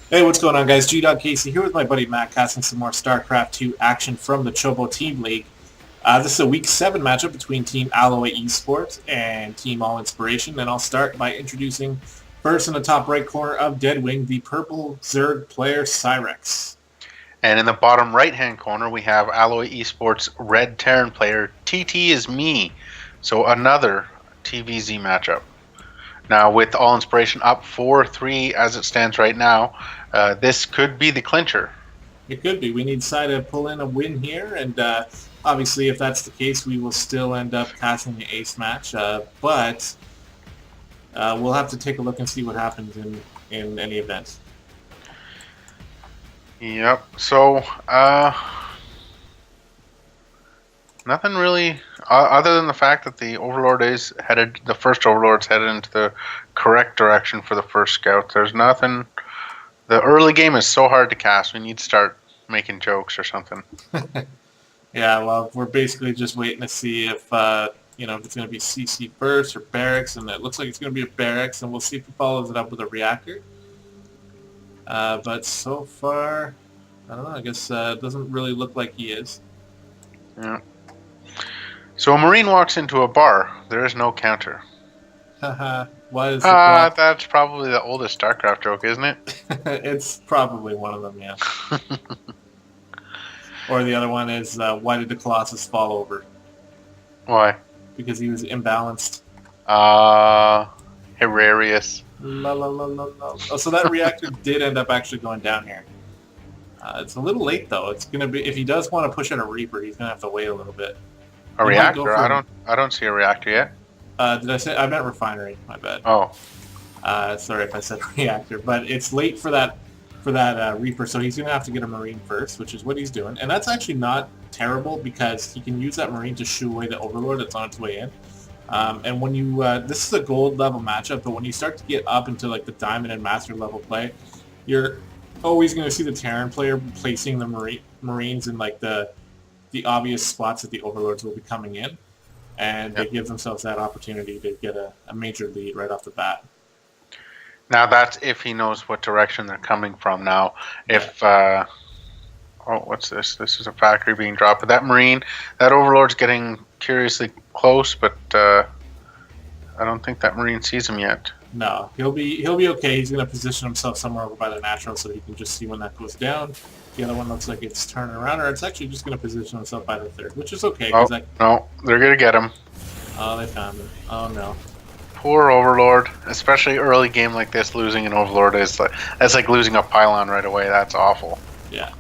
Hey, what's going on, guys? Casey here with my buddy Matt, casting some more StarCraft 2 action from the Chobo Team League. This is a Week 7 matchup between Team AlloyE Esports and Team All Inspiration, and I'll start by introducing first in the top right corner of Deadwing, the purple Zerg player PsyRex. And in the bottom right-hand corner, we have AlloyE Esports Red Terran player TTisME. So another TVZ matchup. Now, with All Inspiration up 4-3 as it stands right now, this could be the clincher. It could be. We need Psy to pull in a win here, and obviously if that's the case, we will still end up casting the ace match, but we'll have to take a look and see what happens in any event. Yep. So, nothing really, other than the fact that the first Overlord's headed into the correct direction for the first scout. There's nothing. The early game is so hard to cast. We need to start making jokes or something. Yeah, well, we're basically just waiting to see if if it's going to be CC first or barracks, and it looks like it's going to be a barracks, and we'll see if he follows it up with a reactor. But so far, I don't know. I guess it doesn't really look like he is. Yeah. So a Marine walks into a bar. There is no counter. Why is it? That's probably the oldest StarCraft joke, isn't it? It's probably one of them, yeah. Or the other one is, why did the Colossus fall over? Why? Because he was imbalanced. Hilarious. La, la, la, la, la. Oh, so that reactor did end up actually going down here. It's a little late though. It's gonna be, if he does want to push in a Reaper, he's gonna have to wait a little bit. A reactor? I don't see a reactor yet. Did I say? I meant refinery. My bad. Oh. Sorry if I said reactor, but it's late for that Reaper, so he's gonna have to get a Marine first, which is what he's doing, and that's actually not terrible because he can use that Marine to shoo away the Overlord that's on its way in. And when you this is a gold level matchup, but when you start to get up into like the diamond and master level play, you're always going to see the Terran player placing the Marines in like the obvious spots that the Overlords will be coming in, and they give themselves that opportunity to get a major lead right off the bat. Now that's if he knows what direction they're coming from. Now, if what's this? This is a factory being dropped. But that Marine, that Overlord's getting curiously close, but I don't think that Marine sees him yet. No, he'll be okay. He's going to position himself somewhere over by the natural so he can just see when that goes down. The other one looks like it's turning around, or it's actually just going to position himself by the third, which is okay. Oh, no, they're going to get him. Oh, they found him. Oh, no. Poor Overlord, especially early game like this, losing an Overlord is like losing a pylon right away. That's awful. Yeah.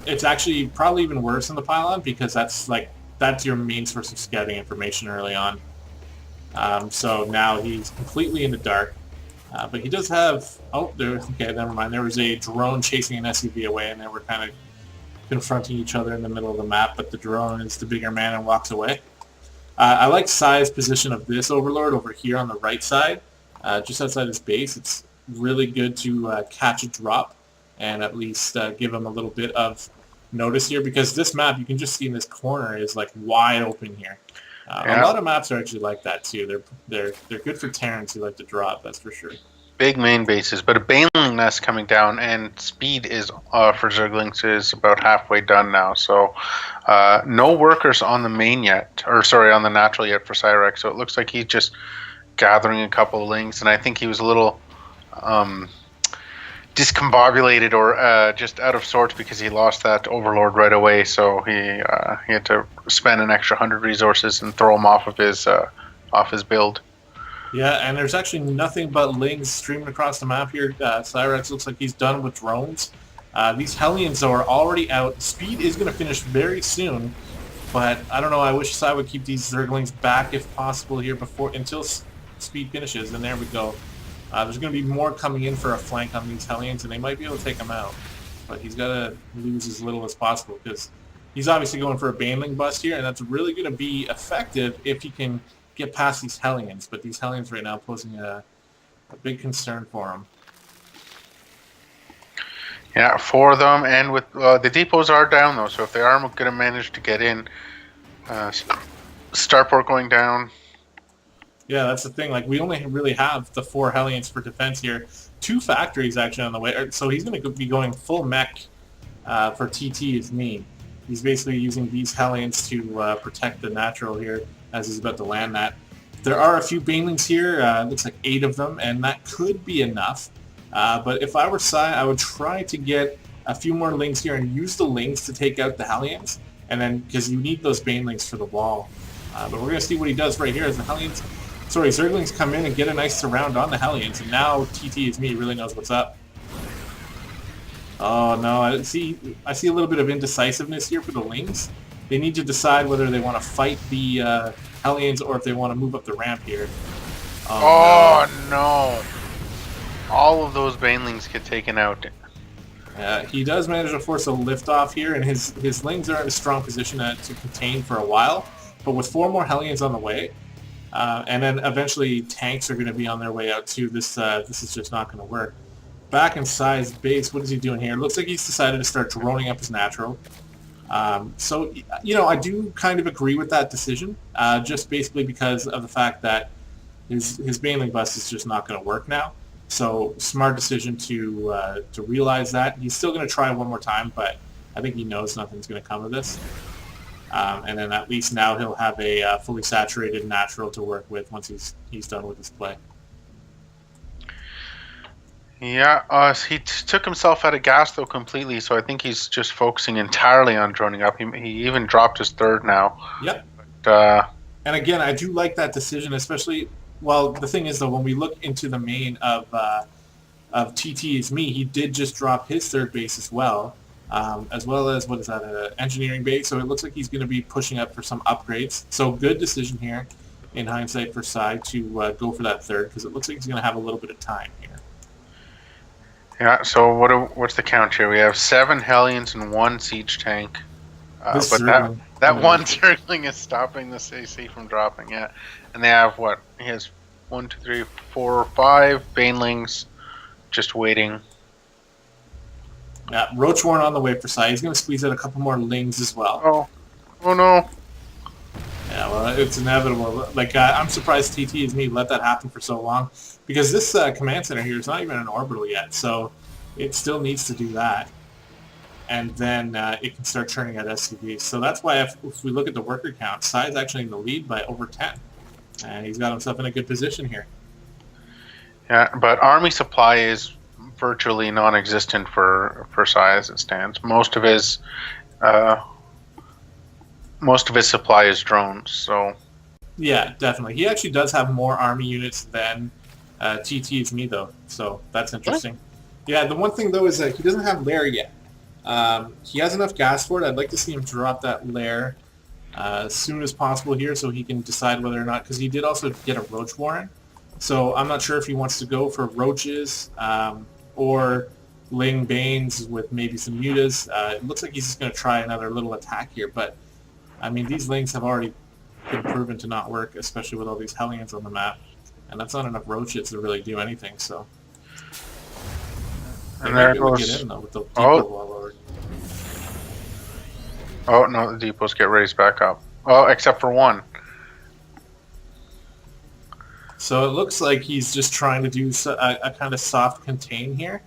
It's actually probably even worse than the pylon because that's your main source of scouting information early on. So now he's completely in the dark. But he does have... Oh, okay, never mind. There was a drone chasing an SUV away, and they were kind of confronting each other in the middle of the map, but the drone is the bigger man and walks away. I like Psy's position of this Overlord over here on the right side, just outside his base. It's really good to catch a drop and at least give him a little bit of notice here, because this map, you can just see in this corner, is like wide open here. A lot of maps are actually like that too. They're good for Terrans who like to drop, that's for sure. Big main bases, but a Baneling nest coming down, and speed is for Zerglings is about halfway done now. So no workers on the main yet, or sorry, on the natural yet for PsyRex. So it looks like he's just gathering a couple of lings, and I think he was a little discombobulated or just out of sorts because he lost that Overlord right away. So he had to spend an extra 100 resources and throw him off of his build. Yeah, and there's actually nothing but lings streaming across the map here. PsyRex looks like he's done with drones. These Hellions, though, are already out. Speed is going to finish very soon, but I don't know. I wish Psy would keep these Zerglings back if possible here until Speed finishes, and there we go. There's going to be more coming in for a flank on these Hellions, and they might be able to take him out. But he's got to lose as little as possible, because he's obviously going for a Baneling bust here, and that's really going to be effective if he can get past these Hellions. But these Hellions right now posing a big concern for him. Yeah, four of them, and with the depots are down though, so if they are going to manage to get in, starport going down. Yeah, that's the thing. Like, we only really have the 4 Hellions for defense here. 2 factories actually on the way. So he's going to be going full mech for TTisME. He's basically using these Hellions to protect the natural here as he's about to land that. There are a few Banelings here. Looks like 8 of them, and that could be enough. But if I were Psy, I would try to get a few more Lings here and use the Lings to take out the Hellions. And then, because you need those Banelings for the wall. But we're going to see what he does right here as the Hellions... Sorry, Zerglings come in and get a nice surround on the Hellions, and now TTisME really knows what's up. Oh no, I see a little bit of indecisiveness here for the Lings. They need to decide whether they want to fight the Hellions or if they want to move up the ramp here. Oh no. All of those Banelings get taken out. He does manage to force a liftoff here, and his Lings are in a strong position to contain for a while. But with 4 more Hellions on the way, and then eventually tanks are going to be on their way out too, this is just not going to work. Back in Psy's base, what is he doing here? Looks like he's decided to start droning up his natural. So, you know, I do kind of agree with that decision, just basically because of the fact that his Baneling bust is just not going to work now. So, smart decision to realize that. He's still going to try one more time, but I think he knows nothing's going to come of this. And then at least now he'll have a fully saturated natural to work with once he's done with his play. Yeah, he took himself out of gas though completely, so I think he's just focusing entirely on droning up. He even dropped his 3rd now. Yep. But, and again, I do like that decision, especially. Well, the thing is though, when we look into the main of TTisME, he did just drop his 3rd base as well as what is that, an engineering base. So it looks like he's going to be pushing up for some upgrades. So good decision here, in hindsight, for Psy to go for that 3rd, because it looks like he's going to have a little bit of time here. yeah, so what's the count here? We have 7 Hellions and 1 siege tank. But that one Zergling is stopping this AC from dropping, yeah. And they have what? He has 1, 2, 3, 4, 5 Banelings just waiting. Yeah, Roachworn on the way for Psy. He's going to squeeze out a couple more Lings as well. Oh no. Yeah, well, it's inevitable. Like, I'm surprised TTisME let that happen for so long, because this command center here is not even an orbital yet, so it still needs to do that. And then it can start churning out SCVs. So that's why if we look at the worker count, Psy's actually in the lead by over 10. And he's got himself in a good position here. Yeah, but army supply is virtually non-existent for Psy as it stands. Most of his supply is drones, so... Yeah, definitely. He actually does have more army units than TTisME, though, so that's interesting. What? Yeah, the one thing, though, is that he doesn't have Lair yet. He has enough gas for it. I'd like to see him drop that Lair as soon as possible here so he can decide whether or not... Because he did also get a Roach Warren, so I'm not sure if he wants to go for Roaches or Ling Banes with maybe some Mutas. It looks like he's just going to try another little attack here, but... I mean, these Lings have already been proven to not work, especially with all these Hellions on the map. And that's not enough Roaches to really do anything, so... And there it goes. Get in, though, with the depot oh, no, the depots get raised back up. Oh, except for one. So it looks like he's just trying to do a kind of soft contain here.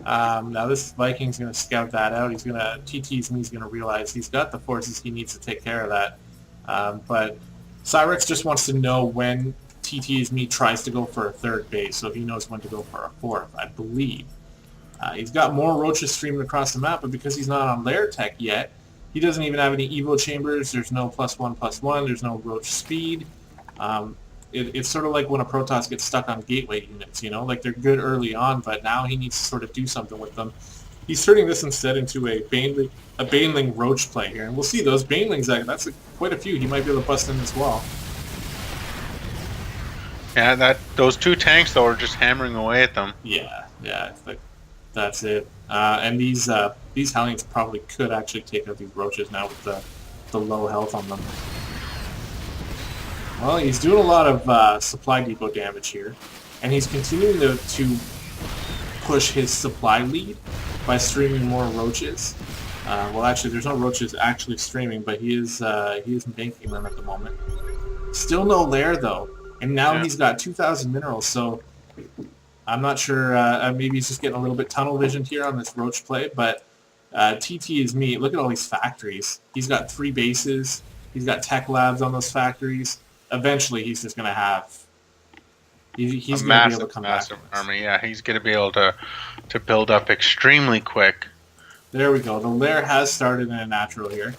Now this Viking's going to scout that out. TTisME's going to realize he's got the forces he needs to take care of that. But PsyRex just wants to know when TTisME tries to go for a 3rd base, so he knows when to go for a 4th, I believe. He's got more Roaches streaming across the map, but because he's not on Lair Tech yet, he doesn't even have any Evo chambers. There's no +1/+1. There's no Roach speed. It's sort of like when a Protoss gets stuck on gateway units, you know? Like, they're good early on, but now he needs to sort of do something with them. He's turning this instead into a Baneling Roach play here. And we'll see, those Banelings, that's quite a few. He might be able to bust in as well. Yeah, those 2 tanks, though, are just hammering away at them. Yeah, that's it. And these Hellions probably could actually take out these Roaches now with the low health on them. Well, he's doing a lot of supply depot damage here, and he's continuing to push his supply lead by streaming more Roaches. Well, actually, there's no Roaches actually streaming, but he is banking them at the moment. Still no Lair, though. And now Yeah. he's got 2,000 minerals, so I'm not sure. Maybe he's just getting a little bit tunnel visioned here on this roach play, but TTisME, look at all these factories. He's got 3 bases. He's got tech labs on those factories. Eventually, he's just going to have... A He's going to be able massive, to come back massive from this. army. Yeah, he's going to be able to build up extremely quick. There we go. The lair has started in a natural here.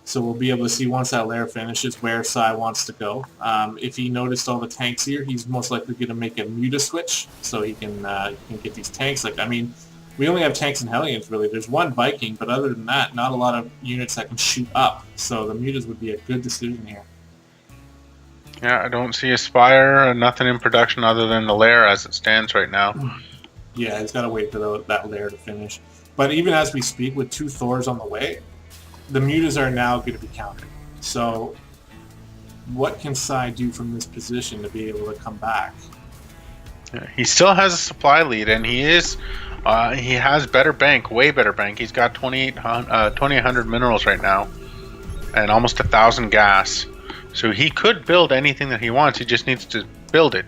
So we'll be able to see once that lair finishes where Psy wants to go. If he noticed all the tanks here, he's most likely going to make a muta switch so he can get these tanks. Like, I mean, we only have tanks and Hellions, really. There's one Viking, but other than that, not a lot of units that can shoot up. So the mutas would be a good decision here. Yeah, I don't see a Spire, nothing in production other than the lair as it stands right now. Yeah, he's got to wait for that lair to finish. But even as we speak, with 2 Thors on the way, the mutas are now going to be countered. So what can Psy do from this position to be able to come back? Yeah, he still has a supply lead, and he has better bank, way better bank. He's got 2,800 minerals right now, and almost 1,000 gas. So he could build anything that he wants. He just needs to build it.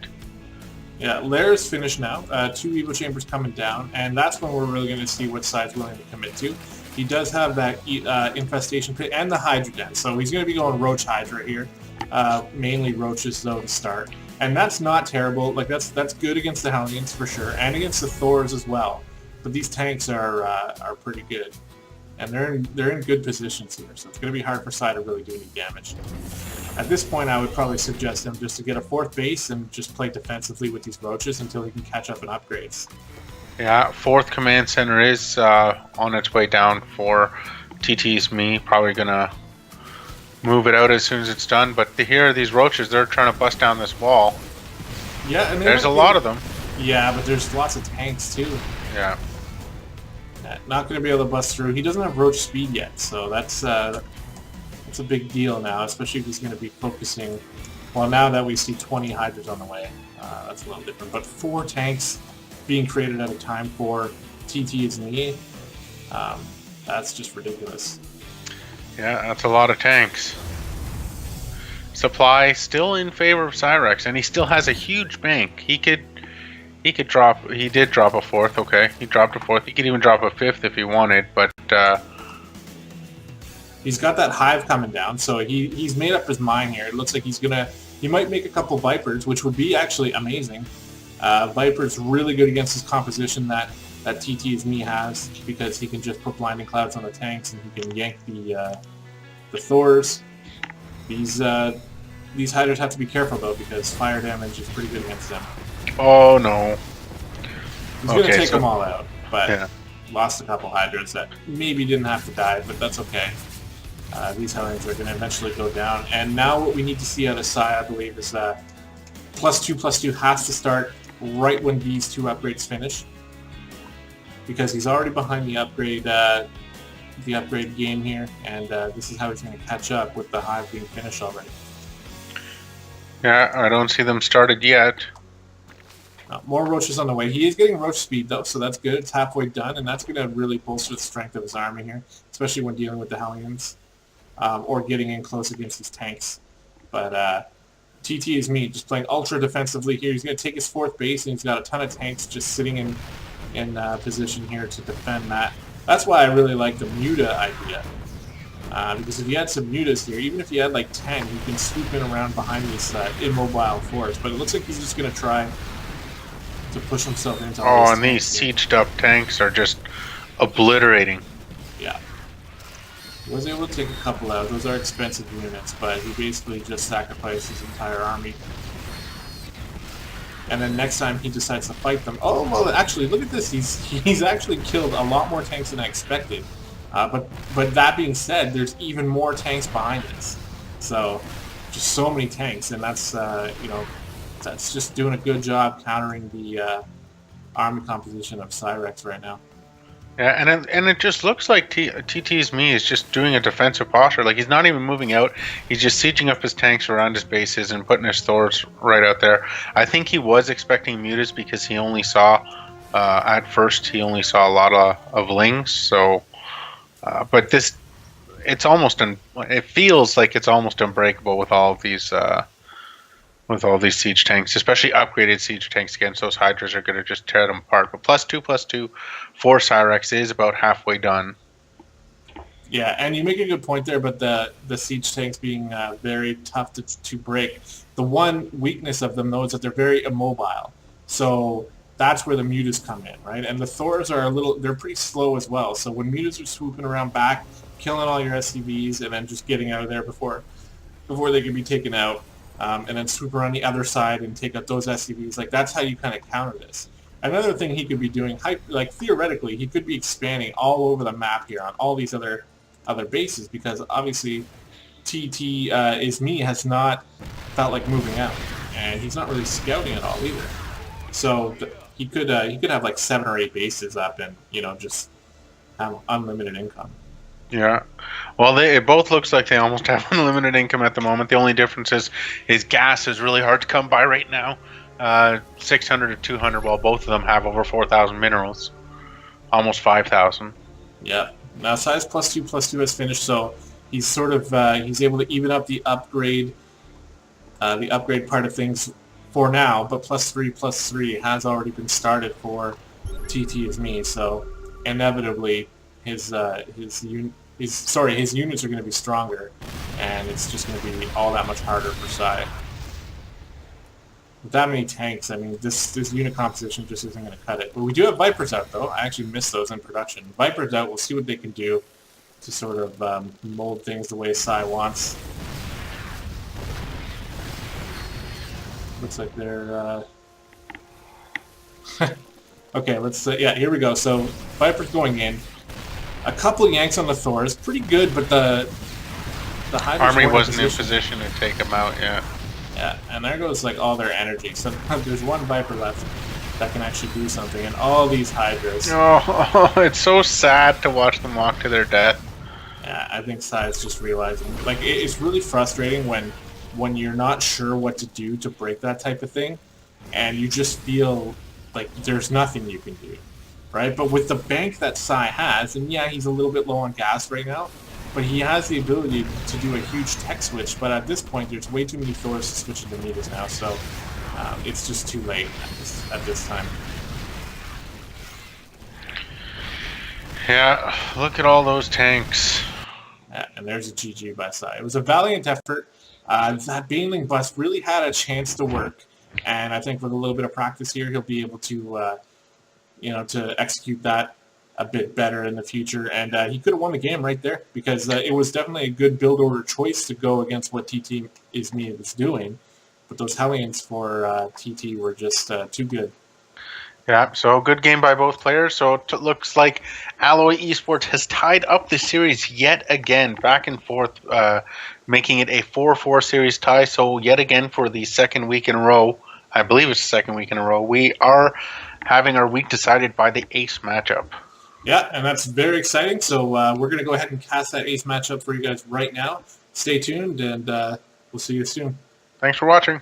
Yeah, Lair is finished now. 2 Evo Chambers coming down, and that's when we're really going to see what Psy's willing to commit to. He does have that Infestation Pit and the Hydra Den, so he's going to be going Roach Hydra here. Mainly Roaches, though, to start. And that's not terrible. Like, that's good against the Hellions, for sure, and against the Thors as well. But these tanks are pretty good. And they're in good positions here, so it's going to be hard for Psy to really do any damage. At this point, I would probably suggest him just to get a 4th base and just play defensively with these roaches until he can catch up in upgrades. Yeah, 4th command center is on its way down for TTisME. Probably gonna move it out as soon as it's done. But here are these roaches. They're trying to bust down this wall. Yeah, and there's a lot of them. Yeah, but there's lots of tanks too. Yeah. Not going to be able to bust through. He doesn't have roach speed yet, so that's a big deal now, especially if he's going to be focusing. Well, now that we see 20 Hydras on the way, that's a little different. But 4 tanks being created at a time for TTisME, that's just ridiculous. Yeah, that's a lot of tanks. Supply still in favor of PsyRex, and he still has a huge bank. He did drop a 4th, okay. He dropped a 4th. He could even drop a 5th if he wanted, but he's got that hive coming down, so he's made up his mind here. It looks like he might make a couple Vipers, which would be actually amazing. Viper's really good against his composition that TTisME has, because he can just put blinding clouds on the tanks and he can yank the Thors. These Hydras have to be careful though, because fire damage is pretty good against them. Oh no. He's going to take them all out, but lost a couple Hydras that maybe didn't have to die, but that's okay. These Hellions are going to eventually go down. And now what we need to see out of Psy, I believe, is +2/+2 has to start right when these 2 upgrades finish. Because he's already behind the upgrade game here, and this is how he's going to catch up with the hive being finished already. Yeah, I don't see them started yet. More roaches on the way. He is getting roach speed though, so that's good. It's halfway done, and that's going to really bolster the strength of his army here, especially when dealing with the Hellions or getting in close against these tanks. But TTisME just playing ultra defensively here. He's going to take his 4th base, and he's got a ton of tanks just sitting in position here to defend that. That's why I really like the muta idea. Because if you had some mutas here, even if you had like 10, you can swoop in around behind this immobile force. But it looks like he's just going to try to push himself into all and these sieged up tanks are just obliterating. Yeah. He was able to take a couple out. Those are expensive units, but he basically just sacrificed his entire army. And then next time he decides to fight them... Oh, well, actually, look at this. He's actually killed a lot more tanks than I expected. But that being said, there's even more tanks behind this. So, just so many tanks, and that's, that's just doing a good job countering the army composition of PsyRex right now. Yeah, and it just looks like TTisME is just doing a defensive posture. Like, he's not even moving out. He's just sieging up his tanks around his bases and putting his Thors right out there. I think he was expecting mutas because he only saw, at first, he only saw a lot of lings. So, but this, it feels like it's almost unbreakable with all of these with all these siege tanks, especially upgraded siege tanks against those Hydras are going to just tear them apart. But +2/+2 for PsyRex is about halfway done. Yeah, and you make a good point there, but the siege tanks being very tough to break. The one weakness of them, though, is that they're very immobile. So that's where the mutas come in, right? And the Thors are they're pretty slow as well. So when mutas are swooping around back, killing all your SCVs, and then just getting out of there before they can be taken out, and then swoop around the other side and take out those SCVs, like that's how you kind of counter this. Another thing he could be doing, like theoretically, he could be expanding all over the map here on all these other bases, because obviously TTisME has not felt like moving out, and he's not really scouting at all either. So he could have like 7 or 8 bases up, and just have unlimited income. Yeah, well, it both looks like they almost have unlimited income at the moment. The only difference is gas is really hard to come by right now. 600 to 200, while both of them have over 4,000 minerals, almost 5,000. Yeah. Now size +2/+2 has finished, so he's sort of he's able to even up the upgrade part of things for now. But +3/+3 has already been started for TTisME, so inevitably his units are going to be stronger, and it's just going to be all that much harder for Psy. With that many tanks, I mean, this unit composition just isn't going to cut it. But we do have Vipers out, though. I actually missed those in production. Vipers out, we'll see what they can do to sort of mold things the way Psy wants. Looks like they're... okay, let's... yeah, here we go. So, Vipers going in. A couple yanks on the Thors. Pretty good, but the Hydras Army wasn't in position to take them out, yeah. Yeah, and there goes like all their energy. So there's one Viper left that can actually do something, and all these Hydras. Oh, it's so sad to watch them walk to their death. Yeah, I think Sai is just realizing, like, it's really frustrating when you're not sure what to do to break that type of thing, and you just feel like there's nothing you can do, right? But with the bank that Sai has, and yeah, he's a little bit low on gas right now, but he has the ability to do a huge tech switch. But at this point, there's way too many Thors to switch into meters now, so it's just too late at this time. Yeah, look at all those tanks. Yeah, and there's a GG by Sai. It was a valiant effort. That Baneling bust really had a chance to work, and I think with a little bit of practice here, he'll be able to, to execute that a bit better in the future, and he could have won the game right there, because it was definitely a good build order choice to go against what TTisME was doing, but those Hellions for TT were just too good. Yeah, so good game by both players. So it looks like AlloyE Esports has tied up the series yet again, back and forth, making it a 4-4 series tie. So yet again for the second week in a row, I believe it's the second week in a row, we are having our week decided by the ace matchup. Yeah, and that's very exciting. So we're going to go ahead and cast that ace matchup for you guys right now. Stay tuned, and we'll see you soon. Thanks for watching.